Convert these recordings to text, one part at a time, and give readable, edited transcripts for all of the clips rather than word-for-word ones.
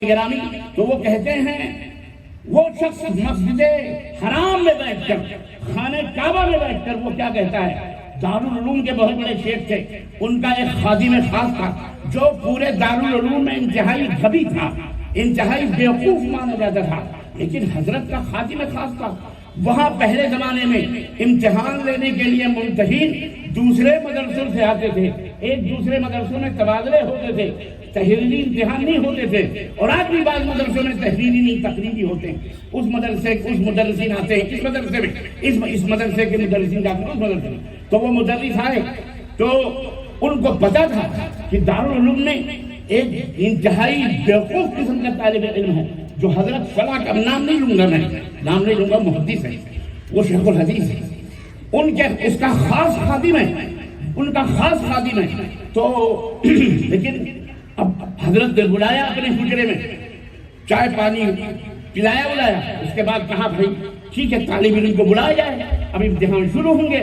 گرامی تو وہ کہتے ہیں وہ شخص مسجد حرام میں بیٹھ کر خانہ کعبہ میں بیٹھ کر وہ کیا کہتا ہے. دارالعلوم کے بہت بڑے شیخ تھے, ان کا ایک خادم خاص تھا جو پورے دارالعلوم میں انتہائی غبی تھا, انتہائی بیوقوف مانا جاتا تھا, لیکن حضرت کا خادم خاص تھا. وہاں پہلے زمانے میں امتحان لینے کے لیے ممتحن دوسرے مدرسوں سے آتے تھے, ایک دوسرے مدرسوں میں تبادلے ہوتے تھے, تحریری امتحان نہیں ہوتے تھے. اور آج بھی بعض مدرسوں میں تحریری نہیں تقریری ہوتے ہیں. اس مدرسے اس مدرسین آتے ہیں اس مدرسے میں, اس مدرسے کے مدرسین جاتے ہیں اس مدرسے میں. تو وہ مدرس آئے تو ان کو پتا تھا کہ دارالعلوم میں ایک انتہائی بیوقوف قسم کا طالب علم ہے جو حضرت فلاں کا نام نہیں لوں گا, میں نام نہیں لوں گا, محدث ہے, وہ شیخ الحدیث ہے, ان کے اس کا خاص خادم ہے, ان کا خاص خادم ہے. تو لیکن اب حضرت نے بلایا اپنے حجرے میں, چائے پانی پلایا بلایا, اس کے بعد کہا بھائی ٹھیک ہے طالب علم کو بلایا جائے, اب امتحان شروع ہوں گے.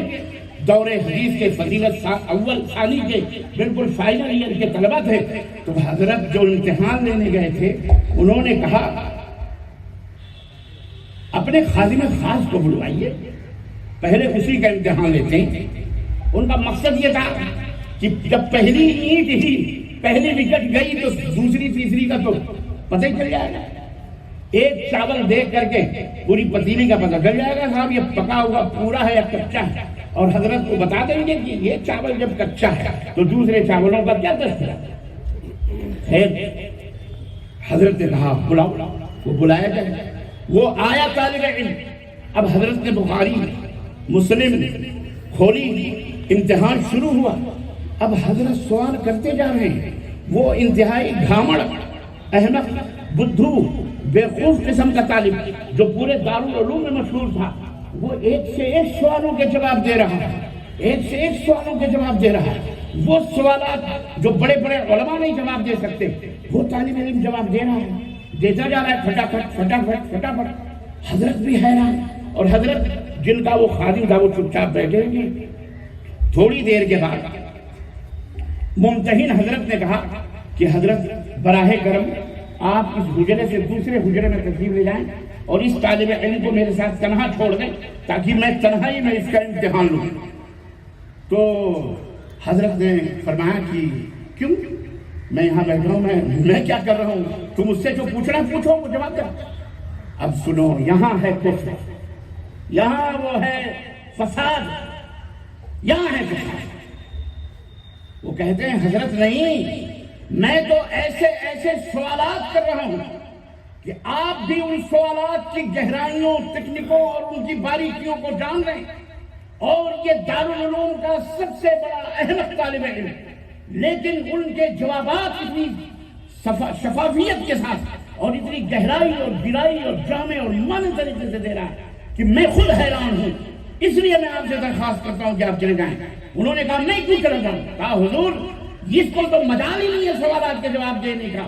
دور حدیث کے فضیلت اول ثانی کے بالکل فائنل ایئر کے طلبہ تھے. تو حضرت جو امتحان لینے گئے تھے انہوں نے کہا اپنے خادم خاص کو بلوائیے, پہلے اسی کا امتحان لیتے ہیں. ان کا مقصد یہ تھا کہ جب پہلی اینٹ ہی پہلی وکٹ گئی تو دوسری تیسری کا تو پتہ ہی چل جائے گا. ایک چاول دیکھ کر کے پوری پتیلی کا پتہ چل جائے گا صاحب یہ پکا ہوا پورا ہے یا کچا ہے, اور حضرت کو بتا دیں گے کہ یہ چاول جب کچا ہے تو دوسرے چاولوں کا کیا تذکرہ. خیر حضرت نے کہا بلاؤ, وہ بلایا جائے. وہ آیا طالب علم. اب حضرت نے بخاری مسلم کھولی, امتحان شروع ہوا. اب حضرت سوال کرتے جا رہے ہیں. وہ انتہائی گھامڑ, احمق, بدھو, بیوقوف قسم کا طالب جو پورے دارالعلوم میں مشہور تھا, وہ ایک سے ایک سوالوں کے جواب دے رہا ہے, ایک سے ایک سوالوں کے جواب دے رہا ہے. وہ سوالات جو بڑے بڑے علماء نہیں جواب دے سکتے وہ طالب علم جواب دے رہا ہے, دیتا جا رہا ہے پھٹافٹ پھٹافٹ پھٹافٹ. حضرت بھی حیران, اور حضرت جن کا وہ خادم تھا وہ چپ چاپ بیٹھے گے. تھوڑی دیر کے بعد ممتحن حضرت نے کہا کہ حضرت براہ کرم آپ اس حجرے سے دوسرے حجرے میں تشریف لے جائیں اور اس طالب علم کو میرے ساتھ تنہا چھوڑ دیں تاکہ میں تنہائی میں اس کا امتحان لوں. تو حضرت نے فرمایا کہ کیوں, میں یہاں بیٹھا ہوں, میں کیا کر رہا ہوں, تم اس سے جو پوچھنا پوچھو, وہ جواب دو. اب سنو, یہاں ہے کفر, یہاں وہ ہے فساد, یہاں ہے فساد. وہ کہتے ہیں حضرت نہیں, میں تو ایسے ایسے سوالات کر رہا ہوں کہ آپ بھی ان سوالات کی گہرائیوں, تکنیکوں اور ان کی باریکیوں کو جان لیں. اور یہ دارالعلوم کا سب سے بڑا احمق طالب علم, لیکن ان کے جوابات اتنی شفافیت کے ساتھ اور اتنی گہرائی اور گہرائی اور جامع اور معنی طریقے سے دے رہا ہے کہ میں خود حیران ہوں. اس لیے میں آپ سے درخواست کرتا ہوں کہ آپ چلے جائیں. انہوں نے کہا میں کیوں چلا جاؤں. کہا حضور اس کو تو مجال ہی نہیں ہے سوالات کے جواب دینے کا,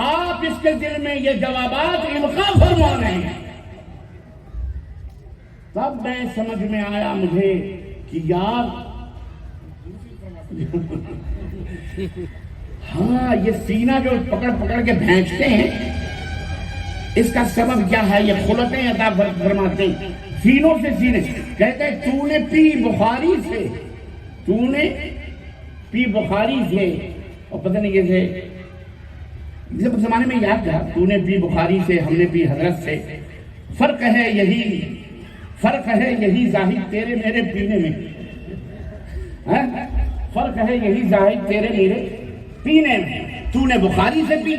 آپ اس کے دل میں یہ جوابات القاء فرما رہے ہیں. تب میں سمجھ میں آیا مجھے کہ یار ہاں یہ سینہ جو پکڑ پکڑ کے بھینچتے ہیں اس کا سبب کیا ہے. یہ خلطیں عطا فرماتے ہیں سینوں سے سینے. کہتے ہیں تو نے پی بخاری سے, تو نے پی بخاری سے, اور پتہ نہیں کیسے جب زمانے میں یاد تھا, تو نے پی بخاری سے, ہم نے پی حضرت سے. فرق ہے یہی زاہد تیرے میرے پینے میں, فرق ہے یہی زاہد تیرے میرے پینے میں. تو نے بخاری سے پی,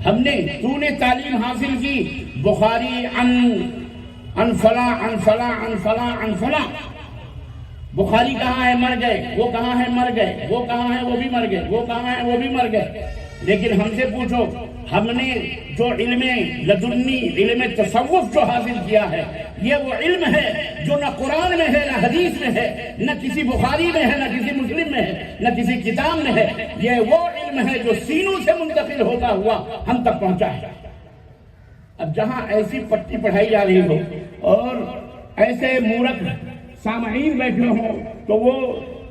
ہم نے, تو نے تعلیم حاصل کی بخاری ان فلاں ان فلاں ان فلاں ان فلاں. بخاری کہاں ہے, مر گئے. وہ کہاں ہے, مر گئے. وہ کہاں ہے, وہ بھی مر گئے. وہ کہاں ہے, وہ بھی مر گئے. لیکن ہم سے پوچھو, ہم نے جو علم لدنی, علم تصوف جو حاصل کیا ہے, یہ وہ علم ہے جو نہ قرآن میں ہے, نہ حدیث میں ہے, نہ کسی بخاری میں ہے, نہ کسی مسلم میں ہے, نہ کسی کتاب میں ہے. یہ وہ علم ہے جو سینوں سے منتقل ہوتا ہوا ہم تک پہنچا ہے. اب جہاں ایسی پٹی پڑھائی جا رہی ہو اور ایسے مورخ سامعین بیٹھے ہوں تو وہ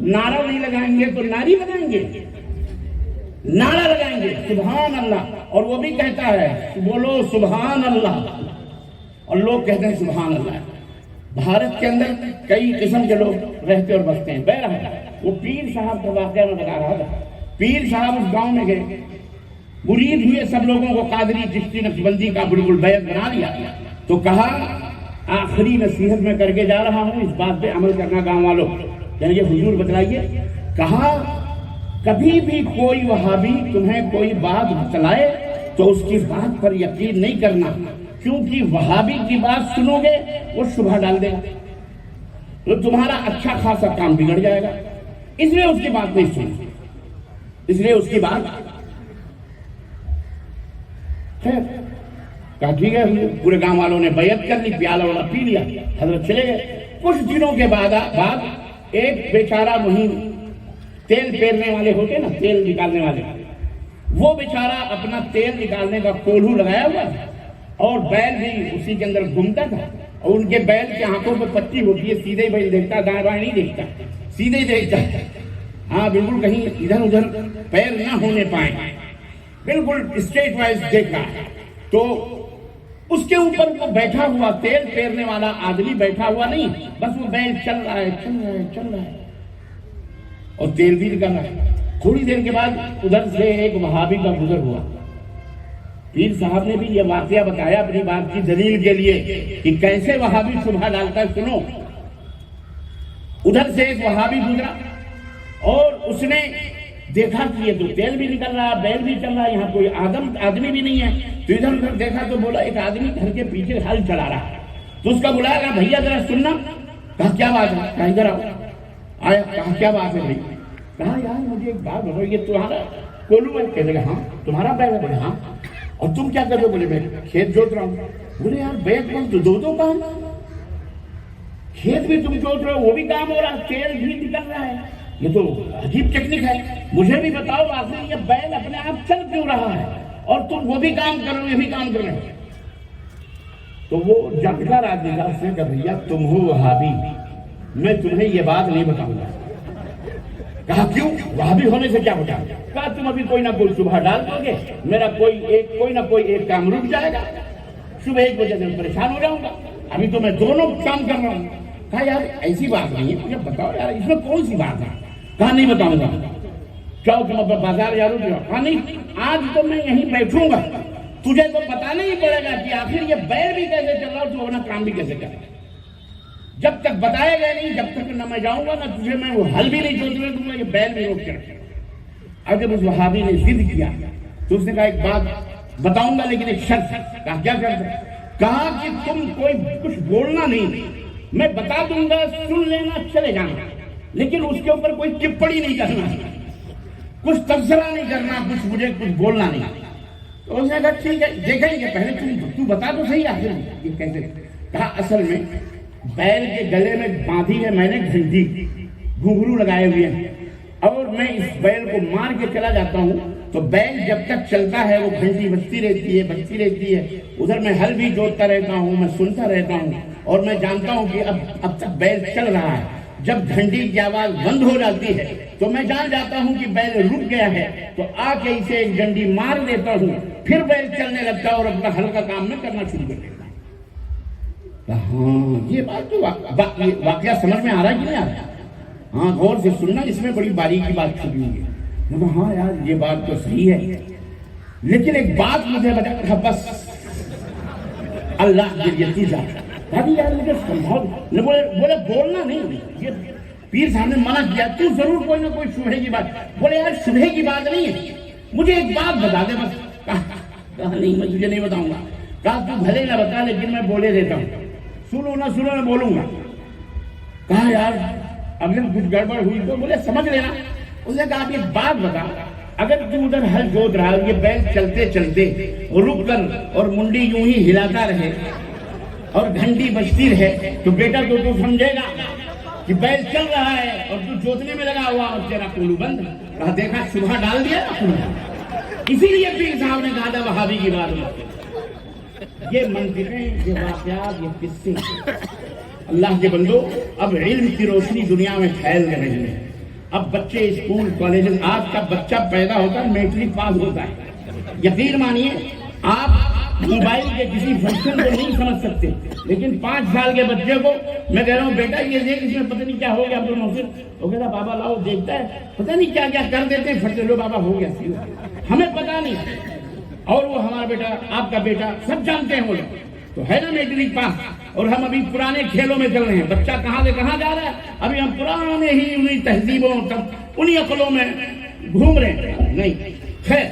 نعرہ نہیں لگائیں گے تو ناری لگائیں گے, نعرہ لگائیں گے سبحان اللہ. اور وہ بھی کہتا ہے بولو سبحان اللہ، اور لوگ کہتے ہیں سبحان اللہ۔ بھارت کے اندر کئی قسم کے لوگ رہتے اور بستے ہیں۔ بہرحال وہ پیر صاحب کا واقعہ میں بتا رہا تھا، پیر صاحب اس گاؤں میں گئے، مرید ہوئے، سب لوگوں کو قادری چشتی نقشبندی کا بالکل بیعت بنا لیا، تو کہا آخری نصیحت میں کر کے جا رہا ہوں، اس بات پہ عمل کرنا گاؤں والوں، یعنی کہ حضور بتلائیے، کہا کبھی بھی کوئی وہابی تمہیں کوئی بات بتلائے تو اس کی بات پر یقین نہیں کرنا، کیونکہ وہابی کی بات سنو گے وہ شبہ ڈال دے گا تو تمہارا اچھا خاصا کام بگڑ جائے گا، اس لیے اس کی بات نہیں سنی، اس لیے اس کی بات خیر کہا ٹھیک ہے۔ پورے گاؤں والوں نے بیعت کر لی، پیالہ والا پی لیا، حضرت چلے گئے۔ کچھ دنوں کے بعد ایک بیچارہ وہیں تیل پھیرنے والے ہوتے نا، تیل نکالنے والے، وہ بیچارہ اپنا تیل نکالنے کا کولہو لگایا ہوا اور بیل بھی اسی کے اندر گھومتا تھا، اور ان کے بیل کے آنکھوں پہ پٹی ہوتی ہے، سیدھے بیل دیکھتا، دائیں بائیں نہیں دیکھتا، سیدھے ہی دیکھتا، ہاں بالکل کہیں ادھر ادھر پیر نہ ہونے پائیں، بالکل اسٹریٹ وائز دیکھا۔ تو اس کے اوپر وہ بیٹھا ہوا تیل پھیرنے والا آدمی بیٹھا ہوا نہیں، بس وہ بیل چل رہا ہے چل رہا ہے چل رہا ہے اور تیل بھی نکل رہا ہے۔ تھوڑی دیر کے بعد ادھر سے ایک وہابی کا گزر ہوا، پیر صاحب نے بھی یہ واقعہ بتایا اپنی بات کی دلیل کے لیے کہ کیسے وہابی شبہ ڈالتا ہے، سنو۔ ادھر سے ایک وہابی گزرا اور اس نے دیکھا کہ یہ تو تیل بھی نکل رہا ہے، بیل بھی چل رہا ہے، یہاں کوئی آدمی بھی نہیں ہے، تو ادھر ادھر دیکھا تو بولا ایک آدمی گھر کے پیچھے ہل چلا رہا ہے، تو اس کا بلایا، کہا بھیا ذرا سننا، کہا کیا بات ہے، کہا ادھر آؤ، آیا، کہا کیا بات ہے بھائی، کہا یار مجھے ایک بات بتاؤ، یہ تمہارا کولو ہے؟ کہتے ہیں ہاں۔ تمہارا بیل ہے؟ بولے ہاں۔ اور تم کیا کر رہے ہو؟ بولے میں کھیت جوت رہا ہوں۔ بولے یار بیل کام تو دو کام، کھیت بھی تم جوت رہے ہو، وہ بھی کام ہو رہا ہے، تیل بھی نکل رہا ہے، یہ تو عجیب ٹیکنک ہے، مجھے بھی بتاؤ آخر یہ بیل اپنے آپ چل کیوں رہا ہے اور تم وہ بھی کام کر رہے ہو، یہ بھی کام کر رہے ہو؟ تو وہ جانکار آدمی تھا، اس نے کہا بھیا تم ہو وہابی، میں تمہیں یہ بات نہیں بتاؤں گا۔ کہا کیوں؟ وہابی ہونے سے کیا بتاؤں؟ کہا تم ابھی کوئی نہ کوئی صبح ڈال دو گے، میرا کوئی نہ کوئی ایک کام رک جائے گا، صبح ایک بجے میں پریشان ہو جاؤں گا، ابھی تو میں دونوں کام کر رہا ہوں۔ کہا یار ایسی بات نہیں ہے، مجھے بتاؤ یار اس میں کون سی بات ہے؟ کہا نہیں بتاؤں گا۔ چاہو تم اب بازار جا رہے ہو؟ کہا نہیں، آج تو میں یہیں بیٹھوں گا، تجھے تو بتانا ہی پڑے گا کہ آخر یہ بیل بھی کیسے چل رہا ہے، تو اپنا کام بھی کیسے کرے گا۔ جب تک بتائے گا نہیں، جب تک نہ میں جاؤں گا نہ تجھے میں وہ حل بھی نہیں جوتنے دوں گا، یہ بیل بھی روک کے رکھے گا۔ اب جب اس وہابی نے ضد کیا تو اس نے کہا ایک بات بتاؤں گا لیکن ایک شرط۔ کہا کیا شرط ہے؟ کہا کہ تم کوئی کچھ بولنا نہیں، میں بتا دوں گا سن لینا چلے جانا، لیکن اس کے اوپر کوئی ٹپڑی نہیں کرنا، کچھ تبصرہ نہیں کرنا، مجھے کچھ بولنا نہیں۔ تو اس نے کہا ٹھیک ہے دیکھیں گے، پہلے تو بتا تو صحیح آخر یہ کیسے۔ کہا اصل میں بیل کے گلے میں باندھی ہے میں نے گھنٹی، گھنگرو لگائے ہوئے ہیں، اور میں اس بیل کو مار کے چلا جاتا ہوں تو بیل جب تک چلتا ہے وہ گھنٹی بجتی رہتی ہے، ادھر میں ہل بھی جوتتا رہتا ہوں، میں سنتا رہتا ہوں، اور میں جانتا ہوں کہ اب تک بیل چل رہا ہے۔ جب گھنٹی کی آواز بند ہو جاتی ہے تو میں جان جاتا ہوں کہ بیل رک گیا ہے، تو آ کے اسے ایک ڈنڈی مار دیتا ہوں، پھر بیل چلنے لگتا ہے اور اپنا ہلکا کام میں کرنا شروع کر دیتا ہوں۔ ہاں یہ بات تو واقعہ سمجھ میں آ رہا ہے کہ نہیں آ رہا؟ ہاں غور سے سننا، اس میں بڑی باریکی بات چھپی ہوئی ہے۔ میں کہا ہاں یار یہ بات تو صحیح ہے، لیکن ایک بات مجھے بتا، بس اللہ کے لیے تو جا۔ یار مجھے سمجھاؤ، بولے بولنا نہیں، یہ پیر صاحب نے منع کیا، تو ضرور کوئی نہ کوئی شبہے کی بات۔ بولے یار شبہے کی بات نہیں ہے، مجھے ایک بات بتا دے بس۔ کہا نہیں میں تجھے نہیں بتاؤں گا۔ کہا تو بھلے نہ بتا لیکن میں بولے دیتا ہوں، سنو نہ سنو میں بولوں گا۔ کہا یار اگر کچھ گڑبڑ ہوئی تو بولے سمجھ لینا۔ اس نے کہا ایک بات بتا، اگر تو ادھر ہل جوت رہا ہے، یہ بیل چلتے چلتے رک کر اور منڈی یوں ہی ہلاتا رہے اور گھنٹی بجتی رہے تو بیٹا تو سمجھے گا کہ بیل چل رہا ہے اور تو جوتنے میں لگا ہوا اور تیرا کولو بند۔ کہا دیکھا صبح ڈال دیا نا۔ اسی لیے پیر صاحب نے کہا تھا وہابی کی بات۔ یہ منطقیں، یہ واقعات، یہ قصے، اللہ کے بندو اب علم کی روشنی دنیا میں پھیل رہی ہے۔ اب بچے اسکول کالج، آج کا بچہ پیدا ہوتا ہے میٹرک پاس ہوتا ہے، یقین مانیے آپ موبائل کے کسی فنکشن کو نہیں سمجھ سکتے، لیکن 5 سال کے بچے کو میں کہہ رہا ہوں بیٹا یہ دیکھ اس میں پتہ نہیں کیا ہو گیا عبد المحسن، وہ کہتا بابا لاؤ، دیکھتا ہے پتہ نہیں کیا کیا کر دیتے ہیں، پھٹے لو بابا ہو گیا، ہمیں پتہ نہیں، اور وہ ہمارا بیٹا آپ کا بیٹا سب جانتے ہیں وہ لوگ تو ہے نا میٹرک پاس، اور ہم ابھی پرانے کھیلوں میں چل رہے ہیں، بچہ کہاں سے کہاں جا رہا ہے، ابھی ہم پرانے ہی انہیں تہذیبوں انہیں عقلوں میں گھوم رہے ہیں۔ نہیں خیر،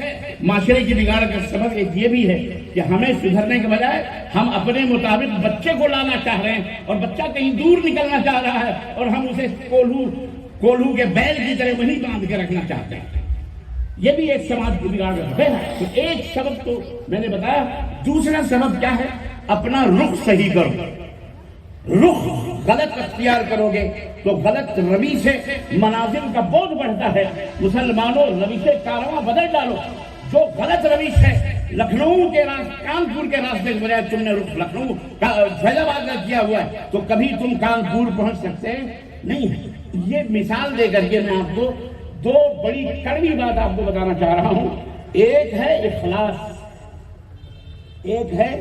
معاشرے کی بگاڑ کا سبب ایک یہ بھی ہے کہ ہمیں سدھرنے کے بجائے ہم اپنے مطابق بچے کو لانا چاہ رہے ہیں، اور بچہ کہیں دور نکلنا چاہ رہا ہے، اور ہم اسے کولہو کے بیل کی طرح وہیں باندھ کے رکھنا چاہتے ہیں۔ یہ بھی ایک سماج کی بگاڑ ہے۔ تو ایک سبب تو میں نے بتایا، دوسرا سبب کیا ہے؟ اپنا رخ صحیح کرو، رخ غلط اختیار کرو گے تو غلط روی سے منازل کا بوجھ بڑھتا ہے۔ مسلمانوں روش کارواں بدل ڈالو، جو غلط روش ہے لکھنؤ کے راستے کانپور کے راستے کے بجائے تم نے رخ لکھنؤ فیض آباد کا کیا ہوا ہے تو کبھی تم کانپور پہنچ سکتے نہیں۔ یہ مثال دے کر کے میں آپ کو 2 بڑی کڑوی بات آپ کو بتانا چاہ رہا ہوں، ایک ہے اخلاص، ایک ہے